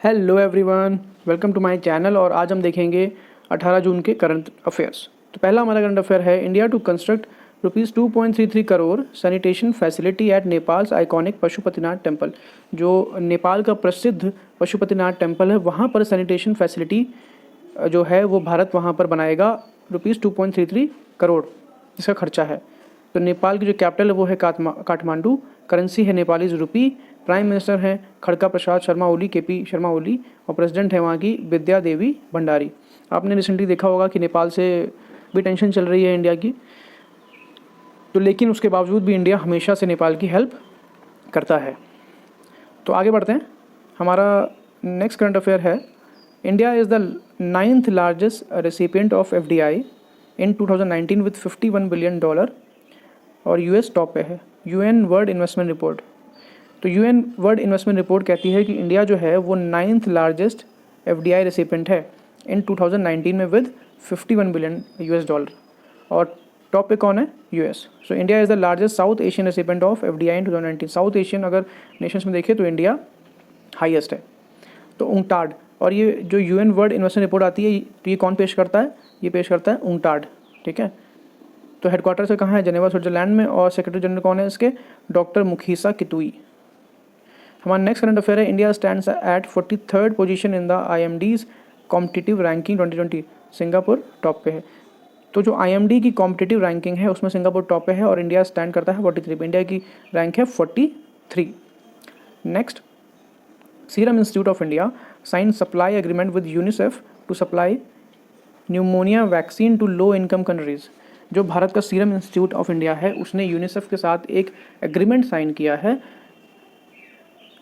Hello everyone, welcome to my channel. और आज हम देखेंगे 18 जून के करंट अफेयर्स। तो पहला हमारा करंट अफेयर है, India to construct ₹2.33 crore sanitation facility at Nepal's iconic Pashupatinath temple. जो नेपाल का प्रसिद्ध पशुपतिनाथ टेम्पल है, वहाँ पर सैनिटेशन फैसिलिटी जो है वो भारत वहाँ पर बनाएगा। ₹2.33 करोड़ इसका खर्चा है। तो नेपाल की जो कैपिटल है वो है काठमांडू, करेंसी है नेपालीज रुपी, प्राइम मिनिस्टर हैं खड़का प्रसाद शर्मा ओली, केपी शर्मा ओली, और प्रेसिडेंट है वहाँ की विद्या देवी भंडारी। आपने रिसेंटली देखा होगा कि नेपाल से भी टेंशन चल रही है इंडिया की, तो लेकिन उसके बावजूद भी इंडिया हमेशा से नेपाल की हेल्प करता है। तो आगे बढ़ते हैं। हमारा नेक्स्ट करंट अफेयर है, India is the 9th largest recipient of FDI in 2019 with $51 billion, और यूएस टॉप पे है। UN world investment report. तो यूएन वर्ल्ड इन्वेस्टमेंट रिपोर्ट कहती है कि इंडिया जो है वो 9th लार्जेस्ट FDI रेसिपिएंट है इन 2019 में विद $51 बिलियन, और टॉप पे कौन है? US. So India is the largest south Asian recipient of FDI in 2019। South Asian अगर नेशंस में देखें तो इंडिया हाईएस्ट है। तो UNCTAD, और ये जो यूएन वर्ल्ड इन्वेस्टमेंट रिपोर्ट आती है तो ये कौन पेश करता है? ये पेश करता है UNCTAD, ठीक है। तो हेडक्वार्टर से कहाँ है? जेनेवा स्विट्जरलैंड में, और सेक्रेटरी जनरल कौन है इसके? डॉक्टर मुखीसा कितुई। हमारा नेक्स्ट करंट अफेयर है, India stands eight 43rd position in the IMD's competitive ranking 2020। Singapore top पे है। तो जो IMD की कॉम्पिटिटिव रैंकिंग है उसमें सिंगापुर टॉप पे है और इंडिया स्टैंड करता है 43 पे। इंडिया की रैंक है 43। Next, Serum Institute of India sign supply agreement with UNICEF to supply pneumonia vaccine to low income countries. जो भारत का सीरम इंस्टीट्यूट ऑफ इंडिया है उसने यूनिसेफ के साथ एक एग्रीमेंट साइन किया है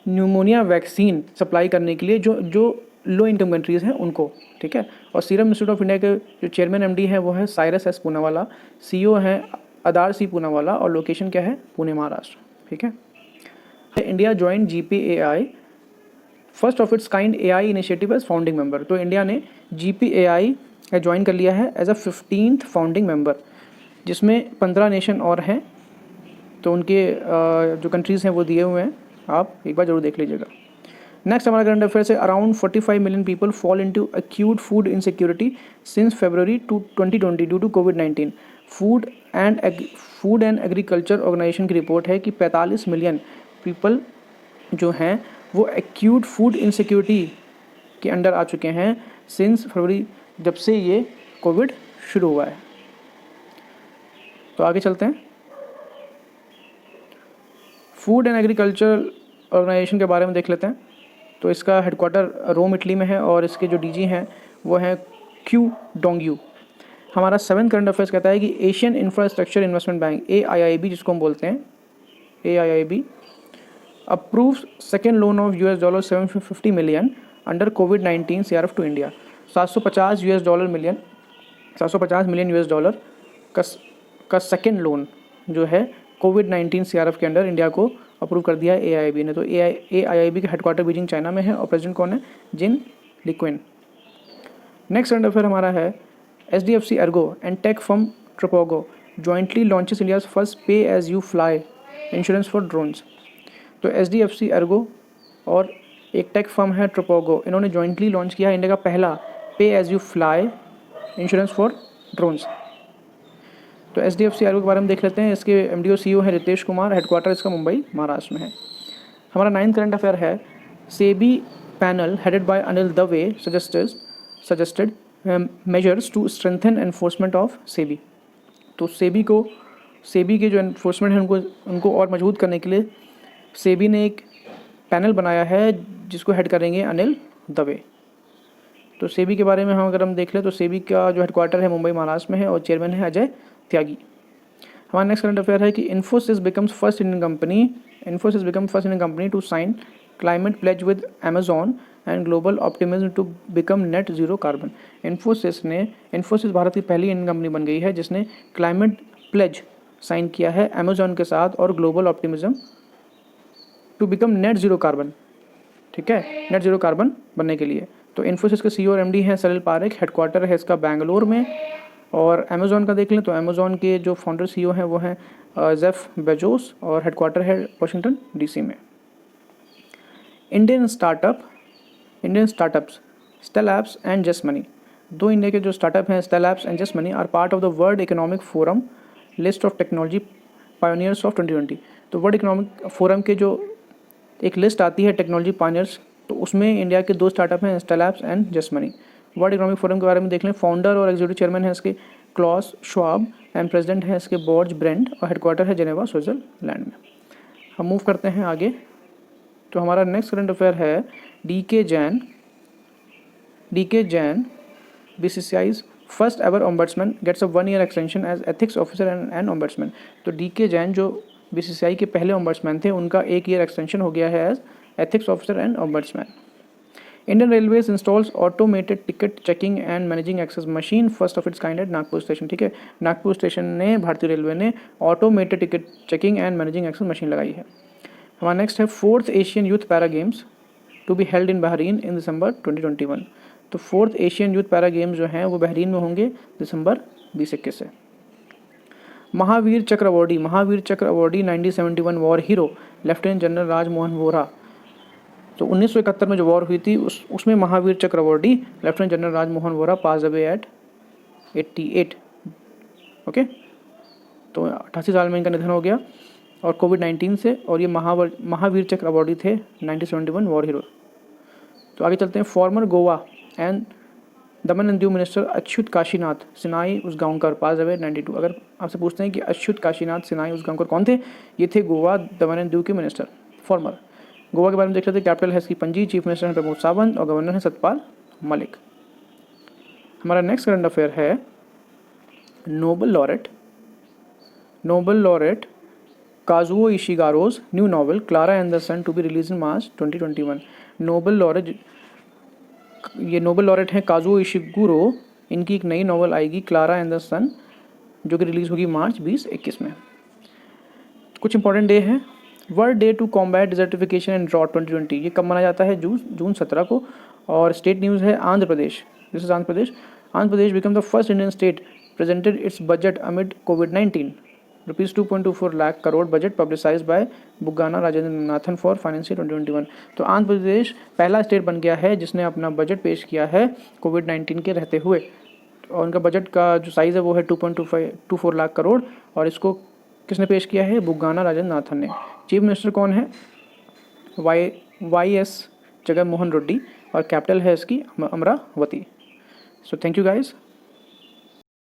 न्यूमोनिया वैक्सीन सप्लाई करने के लिए जो लो इनकम कंट्रीज़ हैं उनको, ठीक है। और सीरम इंस्टीट्यूट ऑफ इंडिया के जो चेयरमैन MD है वो है साइरस एस पूनावाला, CEO हैं अदार सी पूनावाला, और लोकेशन क्या है? पुणे महाराष्ट्र, ठीक है। India join GPAI, first of its kind AI initiative as founding member. तो इंडिया ने GPAI ज्वाइन कर लिया है as a 15th founding member, जिसमें 15 नेशन और हैं। तो उनके जो कंट्रीज़ हैं वो दिए हुए हैं, आप एक बार जरूर देख लीजिएगा। नेक्स्ट हमारा करंट अफेयर है, around 45 million people fall into acute food insecurity since February 2020 due to COVID-19। Food and Agriculture Organization की रिपोर्ट है कि 45 मिलियन पीपल जो हैं वो एक्यूट फूड इनसिक्योरिटी के अंडर आ चुके हैं सिंस फरवरी, जब से ये कोविड शुरू हुआ है। तो आगे चलते हैं। फूड एंड एग्रीकल्चर ऑर्गेनाइजेशन के बारे में देख लेते हैं। तो इसका हेडक्वार्टर रोम इटली में है और इसके जो DG हैं वो हैं क्यू डोंगयू। हमारा 7th करंट अफेयर्स कहता है कि Asian Infrastructure Investment Bank AIIB, जिसको हम बोलते हैं AIIB, approves second loan of $750 million under COVID-19 CRF to India. $750 million का सेकेंड लोन जो है COVID-19 CRF के अंडर इंडिया को अप्रूव कर दिया है AIIB ने। तो AIIB का हेडक्वार्टर बीजिंग चाइना में है और प्रेसिडेंट कौन है? Jin Liqun. Next current affair हमारा है, SDFC ERGO and tech firm Tropogo jointly launches India's first pay as you fly insurance for drones. तो SDFC ERGO और एक टेक फर्म है ट्रोपोगो, इन्होंने जॉइंटली लॉन्च किया है इंडिया का पहला pay as you fly insurance for drones. तो SDFC ERGO के बारे में देख लेते हैं। इसके MD और CEO है रितेश कुमार, हेडक्वार्टर इसका मुंबई महाराष्ट्र में है। हमारा 9th करंट अफेयर है, SEBI panel headed by Anil Dave suggested measures to strengthen enforcement of SEBI. तो सेबी के जो एनफोर्समेंट है उनको और मजबूत करने के लिए सेबी ने एक पैनल बनाया है जिसको हेड करेंगे अनिल दवे। तो सेबी के बारे में अगर हम देख लें तो सेबी का जो हेडक्वार्टर है मुंबई महाराष्ट्र में है और चेयरमैन है अजय त्यागी। हमारा नेक्स्ट करंट अफेयर है कि Infosys becomes first Indian company to sign climate pledge with Amazon and Global Optimism to become net zero carbon. Infosys Bharat की पहली इंडियन कंपनी बन गई है जिसने क्लाइमेट प्लेज साइन किया है अमेजॉन के साथ और Global Optimism to become net zero carbon, ठीक है, नेट जीरो कार्बन बनने के लिए। तो इन्फोसिस के CEO और MD हैं सलिल पारेख, हेडक्वार्टर है इसका बेंगलोर में। और अमेज़ॉन का देख लें तो अमेज़ॉन के जो फाउंडर CEO हैं वो हैं जेफ बेजोस और हेडक्वार्टर है वाशिंगटन DC में। Indian startup Indian startups Stellapps and ZestMoney. दो इंडिया के जो स्टार्टअप हैं Stellapps and ZestMoney are part of the World Economic Forum list of technology pioneers of 2020। तो वर्ल्ड इकोनॉमिक फोरम के जो एक लिस्ट आती है टेक्नोलॉजी पायोनियर्स, तो उसमें इंडिया के दो स्टार्टअप हैं Stellapps and ZestMoney. World Economic Forum के बारे में देख लें, फाउंडर और एग्जीक्यूटिव चेयरमैन है इसके क्लॉस श्वाब एंड प्रेसिडेंट है इसके बॉर्ज ब्रेंड और हेडक्वार्टर है जेनेवा स्विट्जरलैंड में। हम मूव करते हैं आगे। तो हमारा नेक्स्ट करंट अफेयर है D K Jain BCCI's first ever ombudsman gets a 1 year extension as ethics officer and ombudsman. तो के जैन जो BCCI के पहले ओम्बड्समैन थे, उनका 1 year एक्सटेंशन हो गया है as ethics officer and ombudsman. Indian railways installs automated ticket checking and managing access machine first of its kind at Nagpur station. ठीक है, नागपुर स्टेशन ने भारतीय रेलवे ने automated ticket checking and managing access machine लगाई है। हमारा नेक्स्ट है 4th Asian youth para games to be held in Bahrain in December 2021। तो 4th Asian youth para games जो हैं वो बहरीन में होंगे दिसंबर 2021 से। महावीर चक्र awardee 1971 war hero lieutenant general Rajmohan Vora. तो 1971 में जो वॉर हुई थी उसमें महावीर चक्र awardee lieutenant general Rajmohan Vora pass away at 88। Okay, तो 88 साल में इनका निधन हो गया और कोविड-19 से, और ये महावीर चक्र अवॉर्डी थे 1971 वॉर हीरो। तो आगे चलते हैं। Former Goa and Daman and Diu minister Achyut Kashinath Sinai Usgaonkar pass away 92। अगर आपसे पूछते हैं कि अच्युत काशीनाथ सिन्हाई उसगांवकर कौन थे, ये थे गोवा दमन एंड दीव के मिनिस्टर फॉर्मर। गोवा के बारे में देख रहे थे, कैपिटल है इसकी पणजी, चीफ मिनिस्टर है प्रमोद सावंत और गवर्नर है सतपाल मलिक। हमारा नेक्स्ट करंट अफेयर है Nobel laureate Kazuo Ishiguro's new novel Klara and the sun to be release in March 2021। Nobel laureate हैं काजुओ इशिगुरो, इनकी एक नई नॉवल आएगी क्लारा एंड द सन, जो कि रिलीज़ होगी मार्च 2021 में। कुछ इंपॉर्टेंट डे हैं। World Day to Combat Desertification and Drought 2020, ये कब मनाया जाता है? जून 17 को। और स्टेट न्यूज़ है Andhra Pradesh, this is Andhra Pradesh become the first Indian state presented its budget amid कोविड-19। Rupees 2.24 lakh crore budget publicise by Buggana Rajendra Nathan for financial 2021। तो आंध्र प्रदेश पहला स्टेट बन गया है जिसने अपना बजट पेश किया है कोविड-19 के रहते हुए, और उनका बजट का जो साइज़ है वो है 2.24 लाख करोड़, और इसको किसने पेश किया है? बुग्गाना राजेंद्र नाथन ने। चीफ मिनिस्टर कौन है? YS जगन मोहन रेड्डी, और कैपिटल है इसकी Amravati. So thank you guys.